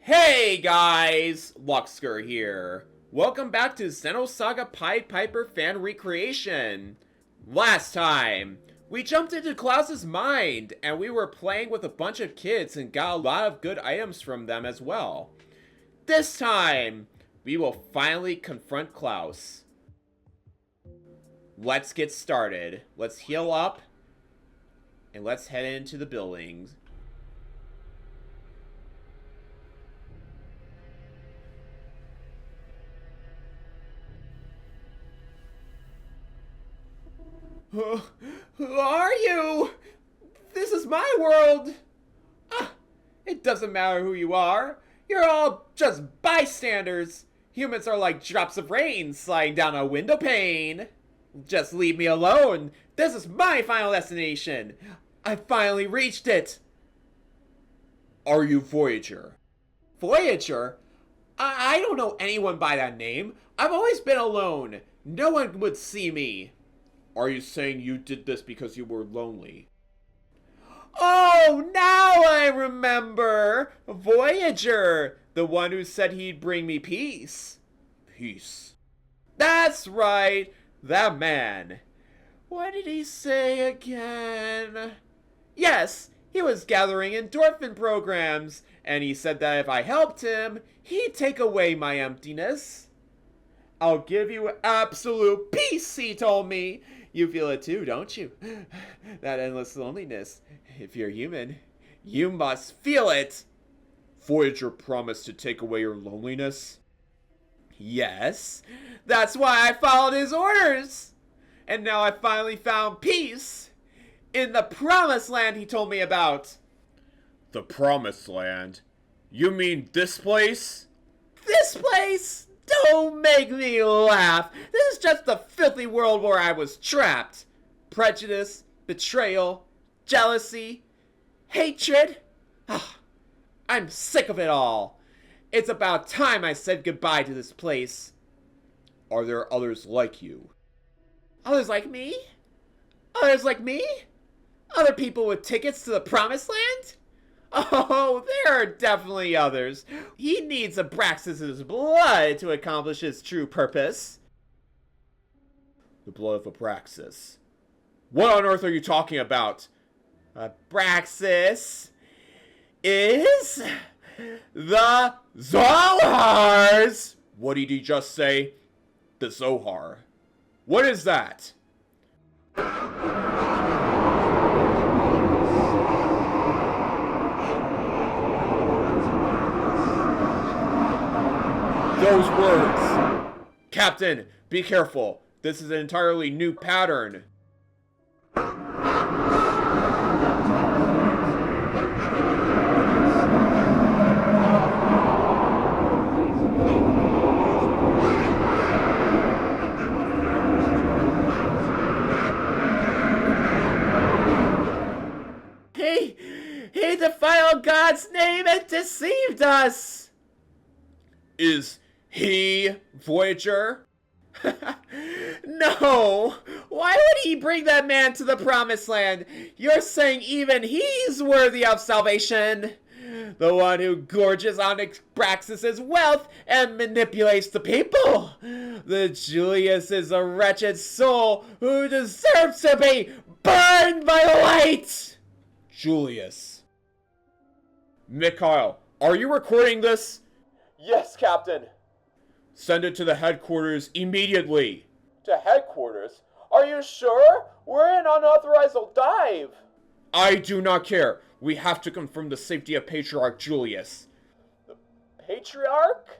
Hey guys, Luxker here. Welcome back to Xenosaga Pied Piper fan recreation. Last time, we jumped into Klaus's mind and we were playing with a bunch of kids and got a lot of good items from them as well. This time, we will finally confront Klaus. Let's get started. Let's heal up and let's head into the buildings. Who are you? This is my world. It doesn't matter who you are. You're all just bystanders. Humans are like drops of rain sliding down a window pane. Just leave me alone. This is my final destination. I finally reached it. Are you Voyager? Voyager? I don't know anyone by that name. I've always been alone. No one would see me. Are you saying you did this because you were lonely? Oh, now I remember! Voyager! The one who said he'd bring me peace. Peace? That's right! That man. What did he say again? Yes, he was gathering endorphin programs, and he said that if I helped him, he'd take away my emptiness. I'll give you absolute peace, he told me. You feel it too, don't you? That endless loneliness. If you're human, you must feel it. Voyager promised to take away your loneliness? Yes, that's why I followed his orders. And now I finally found peace in the promised land he told me about. The promised land? You mean this place? This place? Don't make me laugh. This is just the filthy world where I was trapped. Prejudice, betrayal, jealousy, hatred. I'm sick of it all. It's about time I said goodbye to this place. Are there others like you? Others like me? Others like me? Other people with tickets to the promised land? Oh, there are definitely others. He needs Abraxas's blood to accomplish his true purpose. The blood of Abraxas? What on earth are you talking about? Abraxas is the Zohars! What did he just say? The Zohar. What is that? Those words! Captain, be careful. This is an entirely new pattern. He defiled God's name and deceived us! Is he Voyager? No! Why would he bring that man to the promised land? You're saying even he's worthy of salvation? The one who gorges on Abraxas's wealth and manipulates the people? The Julius is a wretched soul who deserves to be burned by the light! Julius. Mikhail, are you recording this? Yes, Captain. Send it to the headquarters immediately. To headquarters? Are you sure? We're in unauthorized dive. I do not care. We have to confirm the safety of Patriarch Julius. The Patriarch?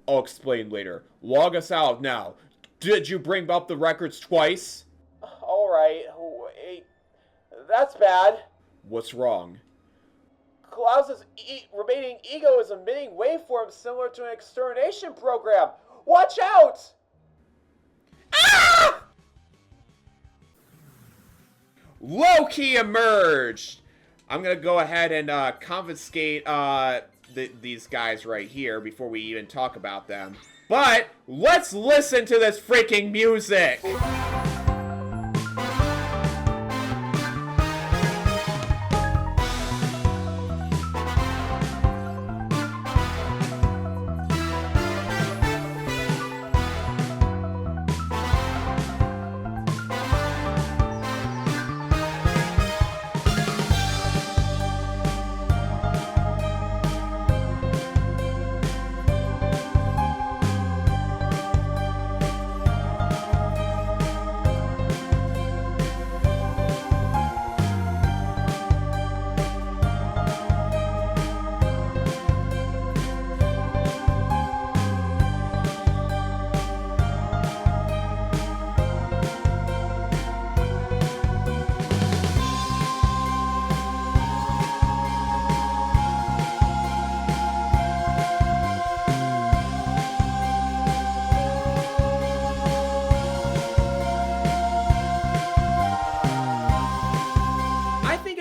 I'll explain later. Log us out now. Did you bring up the records twice? Alright. Wait. That's bad. What's wrong? Klaus's remaining ego is emitting waveforms similar to an extermination program. Watch out! Ah! Loki emerged! I'm gonna go ahead and confiscate these guys right here before we even talk about them. But let's listen to this freaking music!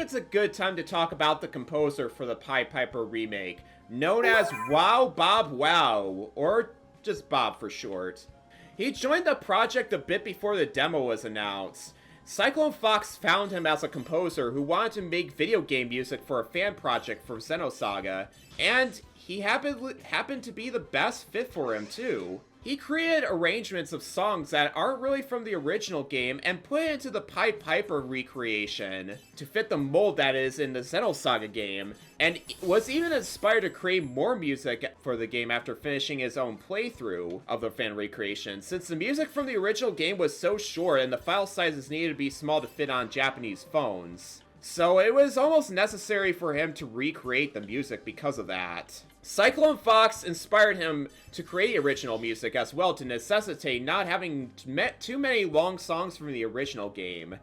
it's a good time to talk about the composer for the Pied Piper remake, known as Wow Bob Wow, or just Bob for short. He joined the project a bit before the demo was announced. Cyclone Fox found him as a composer who wanted to make video game music for a fan project for Xenosaga, and he happened to be the best fit for him too. He created arrangements of songs that aren't really from the original game and put it into the Pied Piper recreation to fit the mold that is in the Xenosaga game, and was even inspired to create more music for the game after finishing his own playthrough of the fan recreation, since the music from the original game was so short and the file sizes needed to be small to fit on Japanese phones. So it was almost necessary for him to recreate the music because of that. Cyclone Fox inspired him to create original music as well to necessitate not having too many long songs from the original game.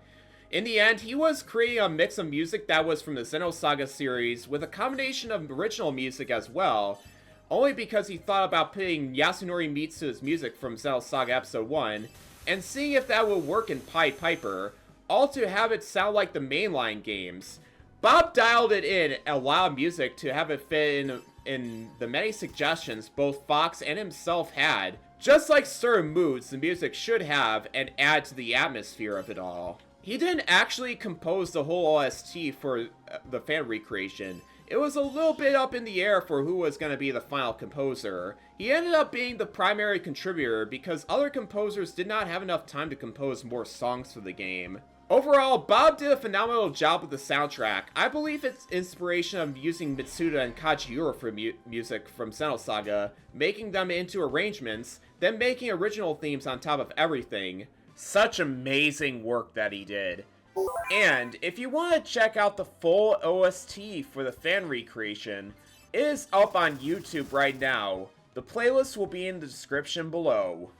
In the end, he was creating a mix of music that was from the Xenosaga series with a combination of original music as well, only because he thought about putting Yasunori Meets to his music from Xenosaga Episode 1 and seeing if that would work in Pied Piper, all to have it sound like the mainline games. Bob dialed it in and allowed music to have it fit in the many suggestions both Fox and himself had, just like certain moods the music should have and add to the atmosphere of it all. He didn't actually compose the whole OST for the fan recreation. It was a little bit up in the air for who was going to be the final composer. He ended up being the primary contributor because other composers did not have enough time to compose more songs for the game. Overall, Bob did a phenomenal job with the soundtrack. I believe its inspiration of using Mitsuda and Kajiura for music from Xenosaga, making them into arrangements, then making original themes on top of everything. Such amazing work that he did. And if you want to check out the full OST for the fan recreation, it is up on YouTube right now. The playlist will be in the description below.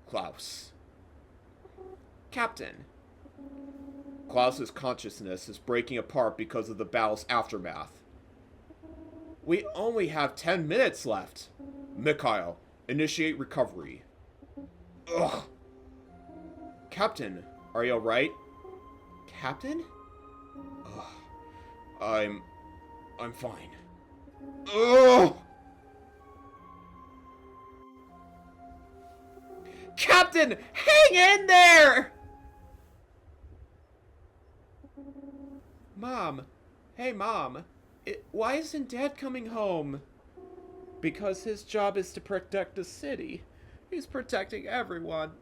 Klaus. Captain. Klaus's consciousness is breaking apart because of the battle's aftermath. We only have 10 minutes left. Mikhail, initiate recovery. Ugh. Captain, are you alright? Captain? Ugh. I'm fine. Ugh! Captain, hang in there! Mom. Hey, Mom. Why isn't Dad coming home? Because his job is to protect the city. He's protecting everyone.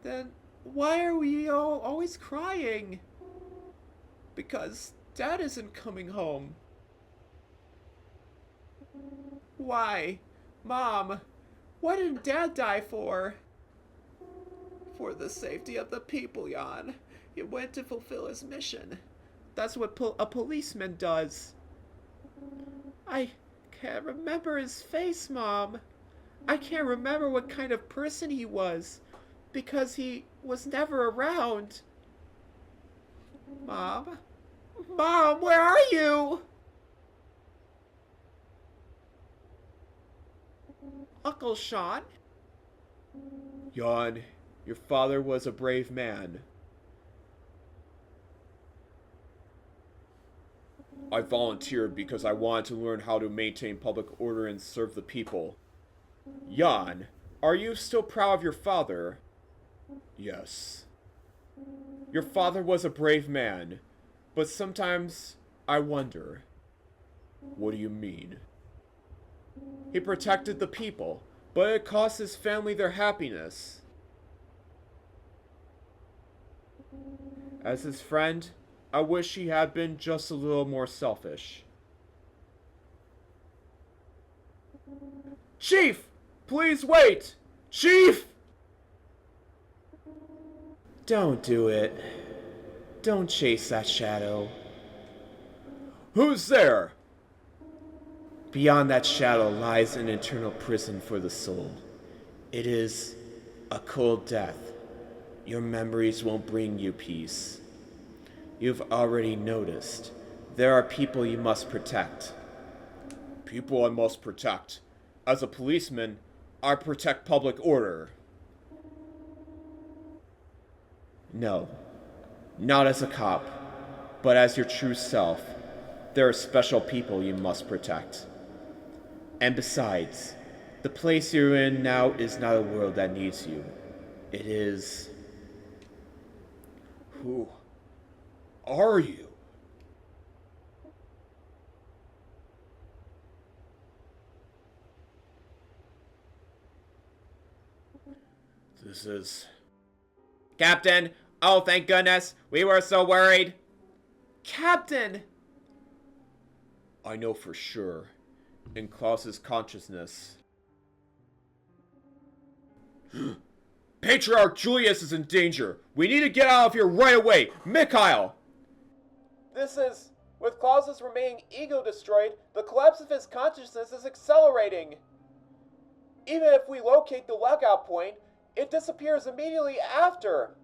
Then why are we all always crying? Because Dad isn't coming home. Why? Mom, what did Dad die for? For the safety of the people, Jan. He went to fulfill his mission. That's what a policeman does. I can't remember his face, Mom. I can't remember what kind of person he was, because he was never around. Mom? Mom, where are you? Uncle Sean? Jan, your father was a brave man. I volunteered because I wanted to learn how to maintain public order and serve the people. Jan, are you still proud of your father? Yes. Your father was a brave man, but sometimes I wonder. What do you mean? He protected the people, but it cost his family their happiness. As his friend, I wish he had been just a little more selfish. Chief! Please wait! Chief! Don't do it. Don't chase that shadow. Who's there? Beyond that shadow lies an eternal prison for the soul. It is a cold death. Your memories won't bring you peace. You've already noticed. There are people you must protect. People I must protect. As a policeman, I protect public order. No, not as a cop, but as your true self. There are special people you must protect. And besides, the place you're in now is not a world that needs you. It is... Who are you? This is... Captain! Oh, thank goodness! We were so worried! Captain! I know for sure. In Klaus's consciousness. Patriarch Julius is in danger! We need to get out of here right away! Mikhail! This is... With Klaus's remaining ego destroyed, the collapse of his consciousness is accelerating. Even if we locate the lockout point, it disappears immediately after.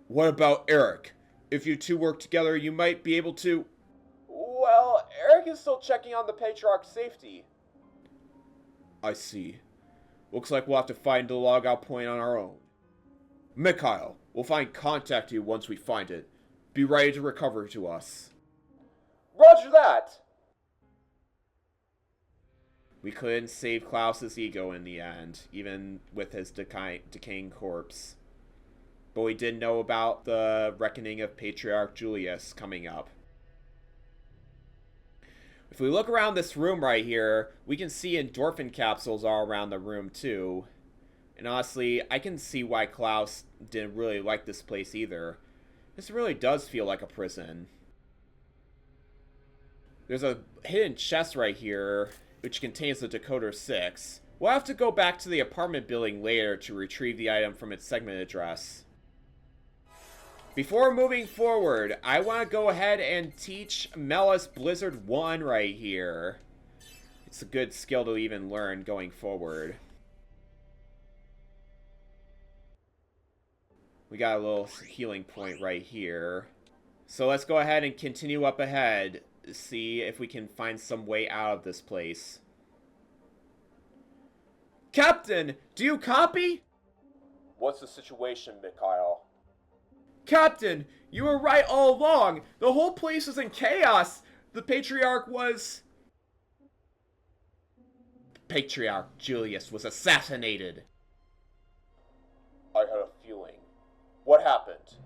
What about Eric? If you two work together, you might be able to... Well, Eric is still checking on the Patriarch's safety. I see. Looks like we'll have to find the logout point on our own. Mikhail, we'll contact you once we find it. Be ready to recover to us. Roger that! We couldn't save Klaus's ego in the end, even with his decaying corpse. But we did know about the reckoning of Patriarch Julius coming up. If we look around this room right here, we can see endorphin capsules all around the room too. And honestly, I can see why Klaus didn't really like this place either. This really does feel like a prison. There's a hidden chest right here, which contains the Decoder 6. We'll have to go back to the apartment building later to retrieve the item from its segment address. Before moving forward, I want to go ahead and teach Melis Blizzard 1 right here. It's a good skill to even learn going forward. We got a little healing point right here. So let's go ahead and continue up ahead. See if we can find some way out of this place. Captain, do you copy? What's the situation, Mikhail? Captain, you were right all along. The whole place was in chaos. The Patriarch was... Patriarch Julius was assassinated. I had a feeling. What happened?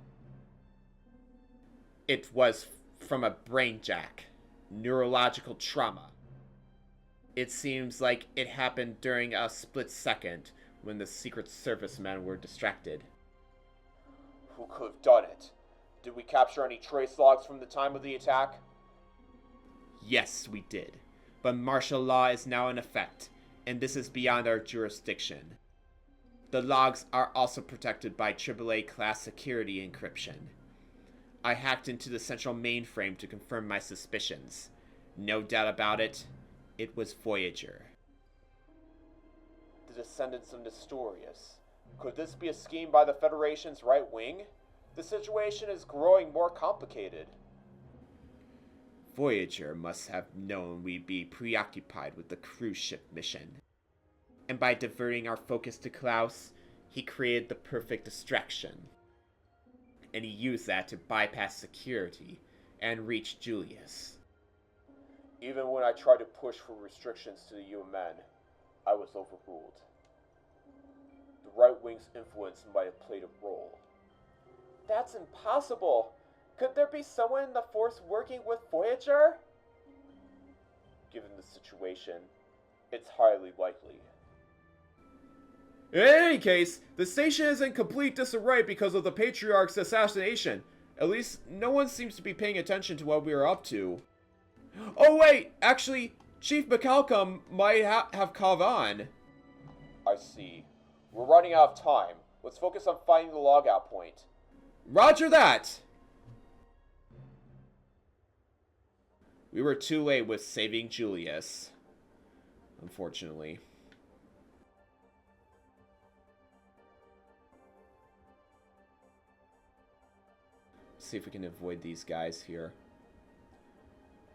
It was from a brain jack. Neurological trauma. It seems like it happened during a split second when the Secret Service men were distracted. Who could have done it? Did we capture any trace logs from the time of the attack? Yes, we did. But martial law is now in effect, and this is beyond our jurisdiction. The logs are also protected by AAA class security encryption. I hacked into the central mainframe to confirm my suspicions. No doubt about it, it was Voyager. The descendants of Nestorius. Could this be a scheme by the Federation's right wing? The situation is growing more complicated. Voyager must have known we'd be preoccupied with the cruise ship mission. And by diverting our focus to Klaus, he created the perfect distraction. And he used that to bypass security and reach Julius. Even when I tried to push for restrictions to the UMN, I was overruled. The right wing's influence might have played a role. That's impossible! Could there be someone in the Force working with Voyager? Given the situation, it's highly likely. In any case, the station is in complete disarray because of the Patriarch's assassination. At least, no one seems to be paying attention to what we are up to. Oh wait, actually, Chief McCalcom might have called on. I see. We're running out of time. Let's focus on finding the logout point. Roger that! We were too late with saving Julius. Unfortunately. See if we can avoid these guys here.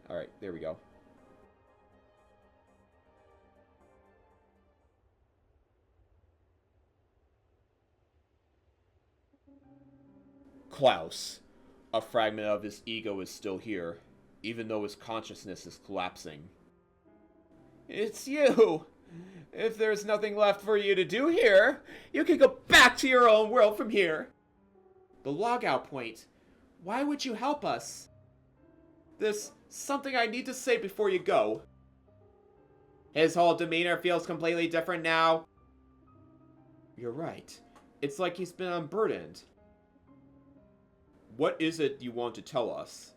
Alright, there we go. Klaus. A fragment of his ego is still here, even though his consciousness is collapsing. It's you! If there's nothing left for you to do here, you can go back to your own world from here. The logout point. Why would you help us? There's something I need to say before you go. His whole demeanor feels completely different now. You're right. It's like he's been unburdened. What is it you want to tell us?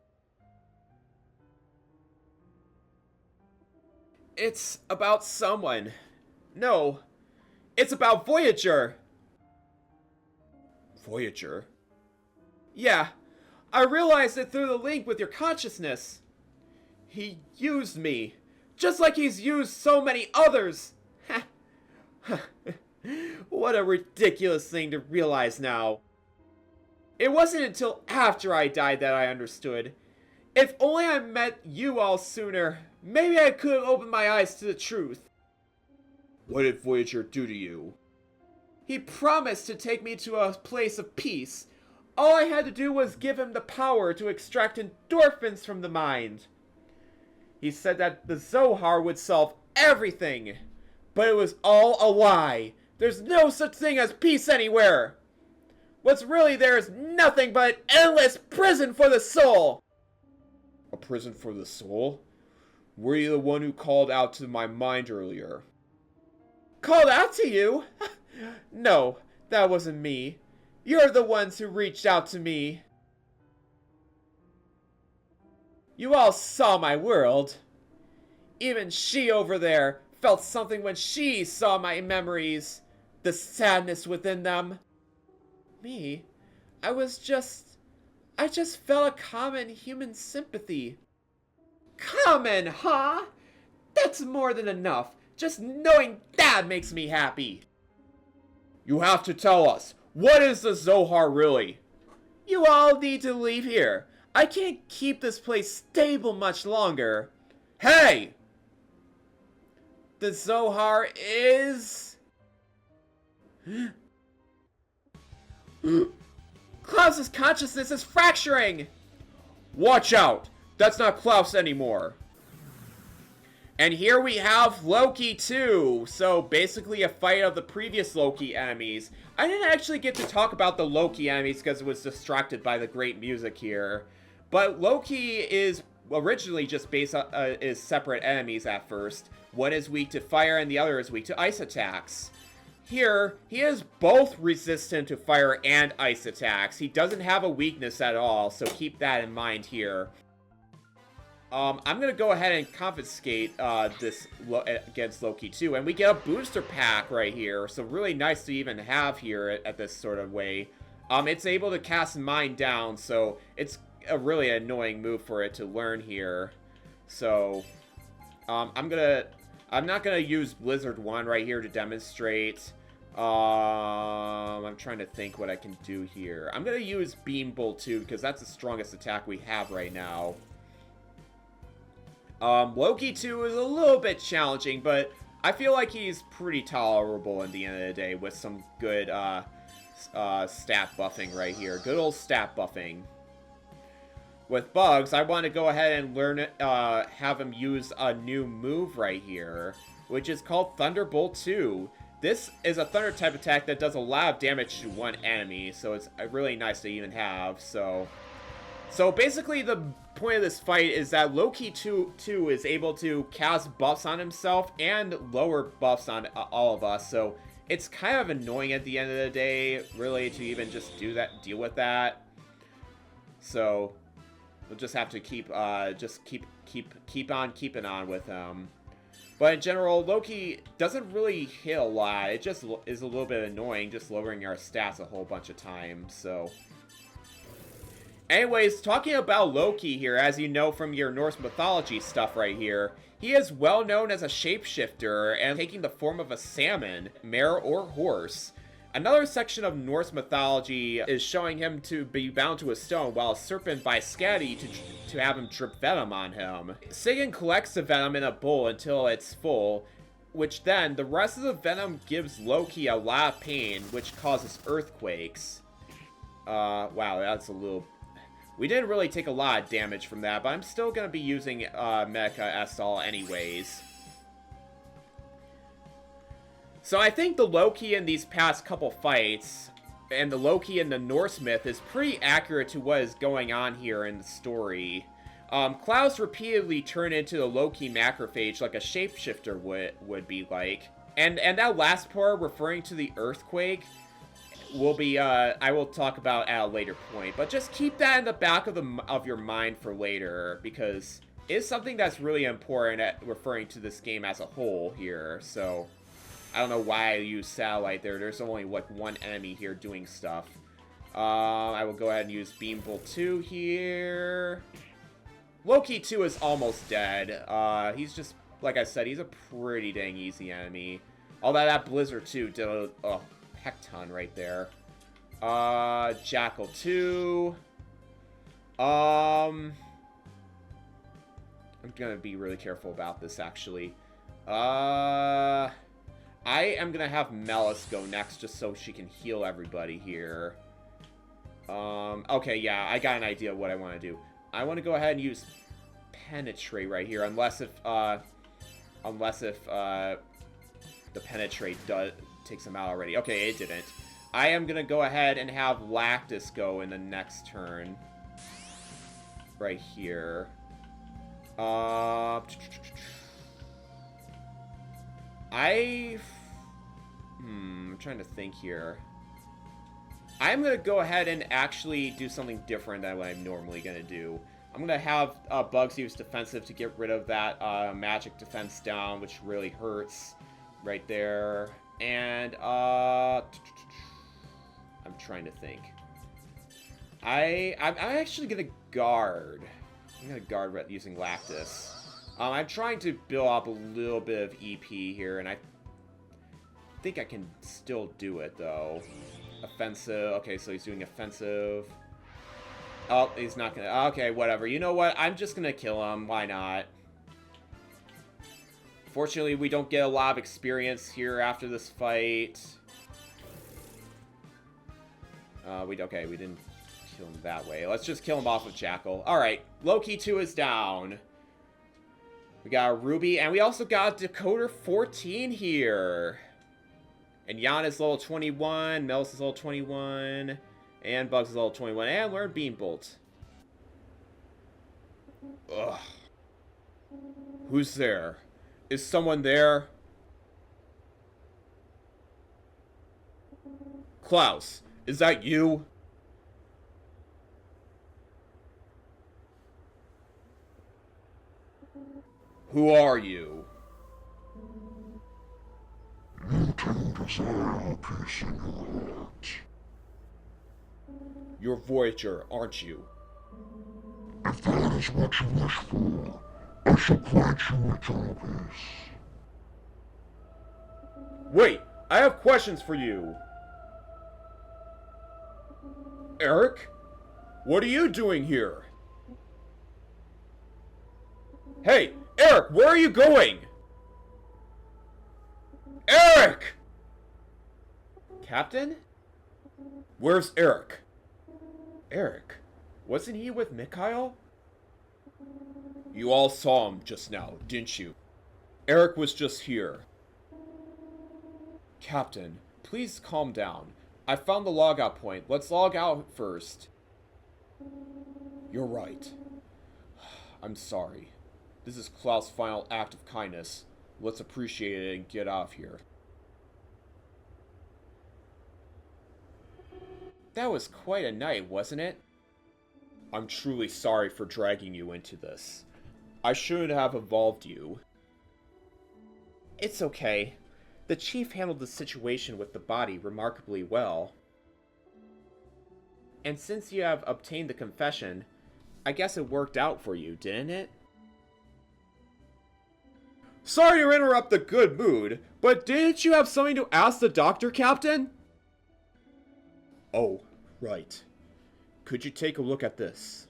It's about someone. No, it's about Voyager. Voyager? Yeah, I realized it through the link with your consciousness. He used me, just like he's used so many others. What a ridiculous thing to realize now. It wasn't until after I died that I understood. If only I met you all sooner, maybe I could have opened my eyes to the truth. What did Voyager do to you? He promised to take me to a place of peace. All I had to do was give him the power to extract endorphins from the mind. He said that the Zohar would solve everything. But it was all a lie. There's no such thing as peace anywhere. What's really there is nothing but an endless prison for the soul. A prison for the soul? Were you the one who called out to my mind earlier? Called out to you? No, that wasn't me. You're the ones who reached out to me. You all saw my world. Even she over there felt something when she saw my memories. The sadness within them. Me? I just felt a common human sympathy. Common, huh? That's more than enough. Just knowing that makes me happy. You have to tell us. What is the Zohar really? You all need to leave here. I can't keep this place stable much longer. Hey! The Zohar is... Klaus's consciousness is fracturing! Watch out! That's not Klaus anymore. And here we have Loki 2. So basically a fight of the previous Loki enemies. I didn't actually get to talk about the Loki enemies because it was distracted by the great music here. But Loki is originally just based on is separate enemies at first. One is weak to fire and the other is weak to ice attacks. Here, he is both resistant to fire and ice attacks. He doesn't have a weakness at all, so keep that in mind here. I'm gonna go ahead and confiscate this against Loki 2, and we get a booster pack right here, so really nice to even have here at this sort of way. It's able to cast Mind Down, so it's a really annoying move for it to learn here. So, I'm not gonna use Blizzard 1 right here to demonstrate. I'm trying to think what I can do here. I'm gonna use Beam Bolt 2, because that's the strongest attack we have right now. Loki 2 is a little bit challenging, but I feel like he's pretty tolerable in the end of the day with some good, stat buffing right here. Good old stat buffing. With Bugs, I want to go ahead and learn it, have him use a new move right here, which is called Thunderbolt 2. This is a Thunder type attack that does a lot of damage to one enemy, so it's really nice to even have, so basically the point of this fight is that Loki 2 is able to cast buffs on himself and lower buffs on all of us, so it's kind of annoying at the end of the day, really, to even just deal with that. So we'll just have to keep on keeping on with him. But in general, Loki doesn't really hit a lot. It just is a little bit annoying, just lowering our stats a whole bunch of times, so... Anyways, talking about Loki here, as you know from your Norse mythology stuff right here, he is well known as a shapeshifter and taking the form of a salmon, mare, or horse. Another section of Norse mythology is showing him to be bound to a stone, while a serpent by Skadi to have him drip venom on him. Sigyn collects the venom in a bowl until it's full, which then, the rest of the venom gives Loki a lot of pain, which causes earthquakes. Wow, that's a little... We didn't really take a lot of damage from that, but I'm still going to be using Mecha Estol anyways. So I think the Loki in these past couple fights, and the Loki in the Norse myth, is pretty accurate to what is going on here in the story. Klaus repeatedly turned into the Loki macrophage like a shapeshifter would be like. And that last part, referring to the earthquake, will be, I will talk about at a later point. But just keep that in the back of your mind for later, because it's something that's really important at referring to this game as a whole here. So, I don't know why I use Satellite there. There's only, like, one enemy here doing stuff. I will go ahead and use Beam Bolt 2 here. Loki 2 is almost dead. He's just, like I said, he's a pretty dang easy enemy. Although that Blizzard 2 did a heck ton right there. Jackal 2. I'm gonna be really careful about this, actually. I am gonna have Melis go next, just so she can heal everybody here. Okay, yeah, I got an idea of what I want to do. I want to go ahead and use Penetrate right here, unless if the Penetrate takes him out already. Okay, it didn't. I am gonna go ahead and have Lactus go in the next turn. Right here. I'm trying to think here. I'm gonna go ahead and actually do something different than what I'm normally gonna do. I'm gonna have Bugs use defensive to get rid of that magic defense down, which really hurts right there. And I'm trying to think. I'm actually gonna guard. I'm gonna guard using Lactus. I'm trying to build up a little bit of EP here, and I think I can still do it though. Offensive. Okay, so he's doing offensive. Oh, he's not gonna... Okay, whatever. You know what? I'm just gonna kill him. Why not? Fortunately, we don't get a lot of experience here after this fight. Okay, we didn't kill him that way. Let's just kill him off with Jackal. Alright, Loki 2 is down. We got a Ruby, and we also got a Decoder 14 here. And Jan is level 21, Melis is level 21, and Bugs is level 21, and learn Beam Bolt. Ugh. Who's there? Is someone there? Klaus, is that you? Who are you? You can desire peace in your heart. You're Voyager, aren't you? If that is what you wish for, I shall grant you eternal peace. Wait, I have questions for you. Eric? What are you doing here? Hey, Eric, where are you going? Eric! Captain? Where's Eric? Eric? Wasn't he with Mikhail? You all saw him just now, didn't you? Eric was just here. Captain, please calm down. I found the logout point. Let's log out first. You're right. I'm sorry. This is Klaus' final act of kindness. Let's appreciate it and get out of here. That was quite a night, wasn't it? I'm truly sorry for dragging you into this. I shouldn't have involved you. It's okay. The chief handled the situation with the body remarkably well. And since you have obtained the confession, I guess it worked out for you, didn't it? Sorry to interrupt the good mood, but didn't you have something to ask the doctor, Captain? Oh, right. Could you take a look at this?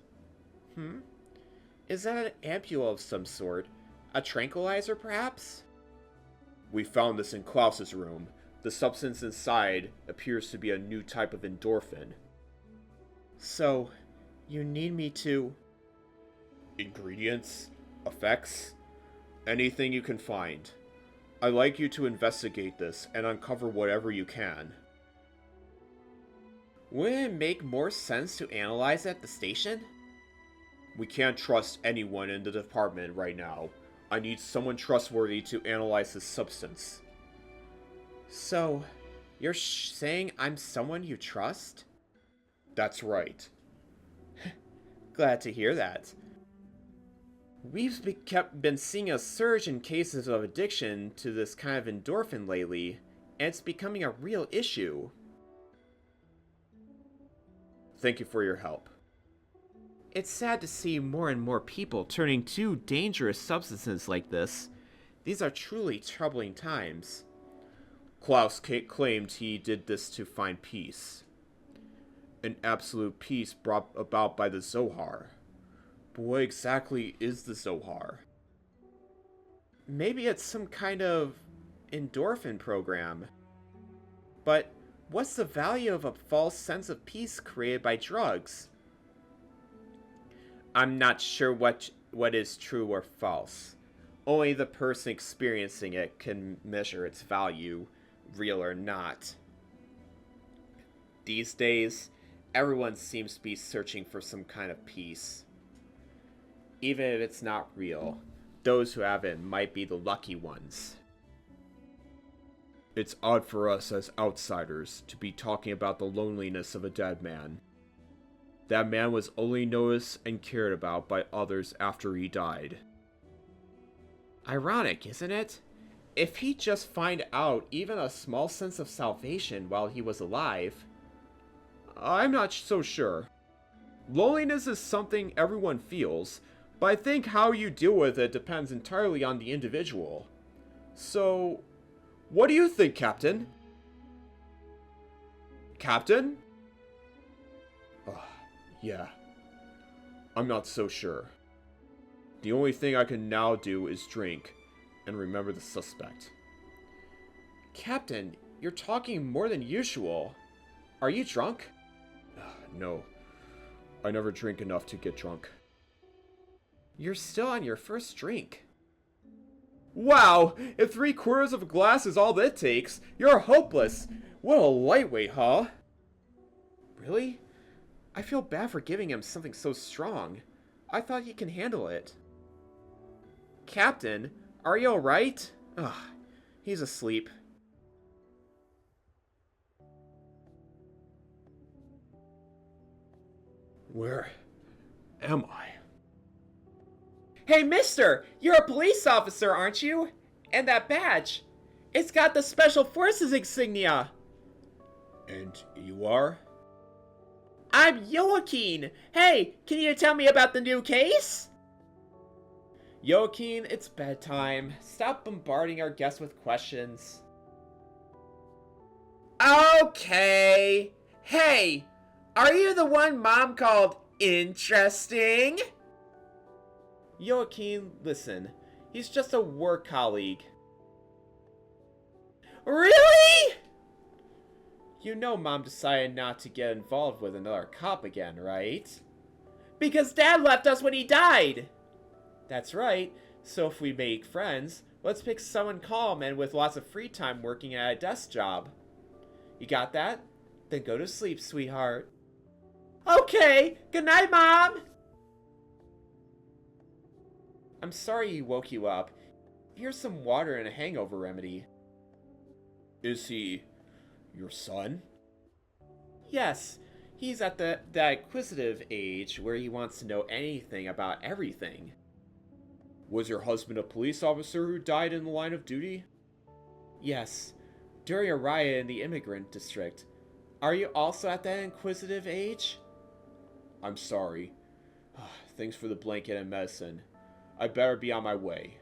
Is that an ampule of some sort? A tranquilizer, perhaps? We found this in Klaus's room. The substance inside appears to be a new type of endorphin. So, you need me to... Ingredients? Effects? Anything you can find. I'd like you to investigate this and uncover whatever you can. Wouldn't it make more sense to analyze at the station? We can't trust anyone in the department right now. I need someone trustworthy to analyze this substance. So, you're saying I'm someone you trust? That's right. Glad to hear that. We've been seeing a surge in cases of addiction to this kind of endorphin lately, and it's becoming a real issue. Thank you for your help. It's sad to see more and more people turning to dangerous substances like this. These are truly troubling times. Klaus claimed he did this to find peace. An absolute peace brought about by the Zohar. But what exactly is the Zohar? Maybe it's some kind of endorphin program. But what's the value of a false sense of peace created by drugs? I'm not sure what is true or false. Only the person experiencing it can measure its value, real or not. These days, everyone seems to be searching for some kind of peace. Even if it's not real, those who have it might be the lucky ones. It's odd for us as outsiders to be talking about the loneliness of a dead man. That man was only noticed and cared about by others after he died. Ironic, isn't it? If he'd just find out even a small sense of salvation while he was alive... I'm not so sure. Loneliness is something everyone feels, but I think how you deal with it depends entirely on the individual. So, what do you think, Captain? Captain? Yeah. I'm not so sure. The only thing I can now do is drink and remember the suspect. Captain, you're talking more than usual. Are you drunk? No. I never drink enough to get drunk. You're still on your first drink. Wow! If 3/4 of a glass is all that takes, you're hopeless! What a lightweight, huh? Really? I feel bad for giving him something so strong. I thought he can handle it. Captain, are you alright? Ugh, he's asleep. Where am I? Hey, mister! You're a police officer, aren't you? And that badge. It's got the Special Forces insignia. And you are? I'm Joaquin! Hey, can you tell me about the new case? Joaquin, it's bedtime. Stop bombarding our guests with questions. Okay. Hey, are you the one Mom called interesting? Joaquin, listen. He's just a work colleague. Really? You know Mom decided not to get involved with another cop again, right? Because Dad left us when he died! That's right. So if we make friends, let's pick someone calm and with lots of free time working at a desk job. You got that? Then go to sleep, sweetheart. Okay! Good night, Mom! I'm sorry he woke you up. Here's some water and a hangover remedy. Is he... your son? Yes, he's at that inquisitive age where he wants to know anything about everything. Was your husband a police officer who died in the line of duty? Yes, during a riot in the immigrant district. Are you also at that inquisitive age? I'm sorry. Thanks for the blanket and medicine. I better be on my way.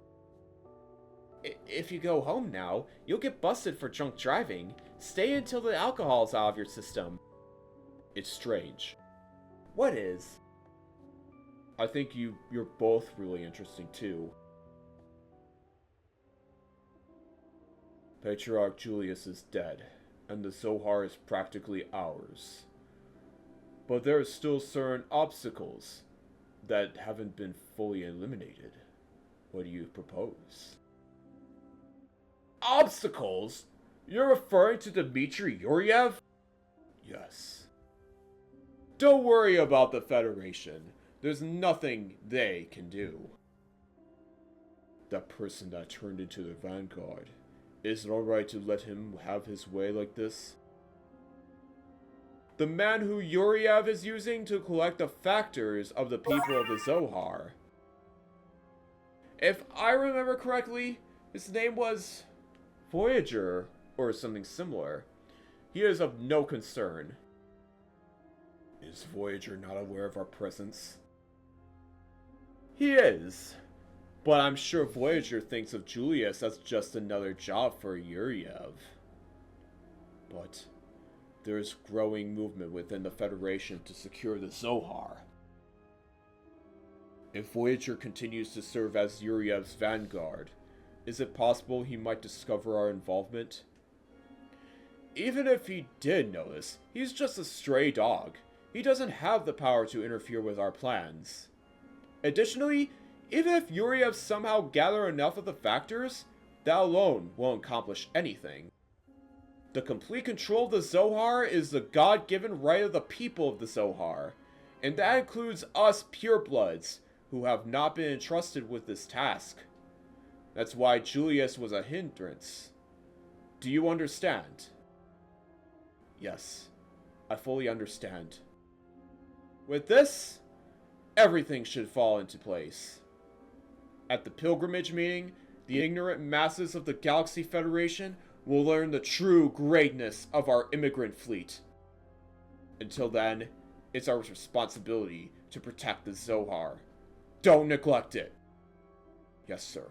If you go home now, you'll get busted for drunk driving. Stay until the alcohol's out of your system. It's strange. What is? I think you're both really interesting too. Patriarch Julius is dead, and the Zohar is practically ours. But there are still certain obstacles that haven't been fully eliminated. What do you propose? Obstacles? You're referring to Dmitry Yuriev? Yes. Don't worry about the Federation. There's nothing they can do. That person that turned into the Vanguard. Is it alright to let him have his way like this? The man who Yuriev is using to collect the factors of the people of the Zohar. If I remember correctly, his name was Voyager, or something similar. He is of no concern. Is Voyager not aware of our presence? He is. But I'm sure Voyager thinks of Julius as just another job for Yuriev. But there is growing movement within the Federation to secure the Zohar. If Voyager continues to serve as Yuriev's vanguard, is it possible he might discover our involvement? Even if he did notice, he's just a stray dog. He doesn't have the power to interfere with our plans. Additionally, even if Yuriev somehow gather enough of the factors, that alone won't accomplish anything. The complete control of the Zohar is the God-given right of the people of the Zohar, and that includes us purebloods, who have not been entrusted with this task. That's why Julius was a hindrance. Do you understand? Yes, I fully understand. With this, everything should fall into place. At the pilgrimage meeting, the ignorant masses of the Galaxy Federation will learn the true greatness of our immigrant fleet. Until then, it's our responsibility to protect the Zohar. Don't neglect it. Yes, sir.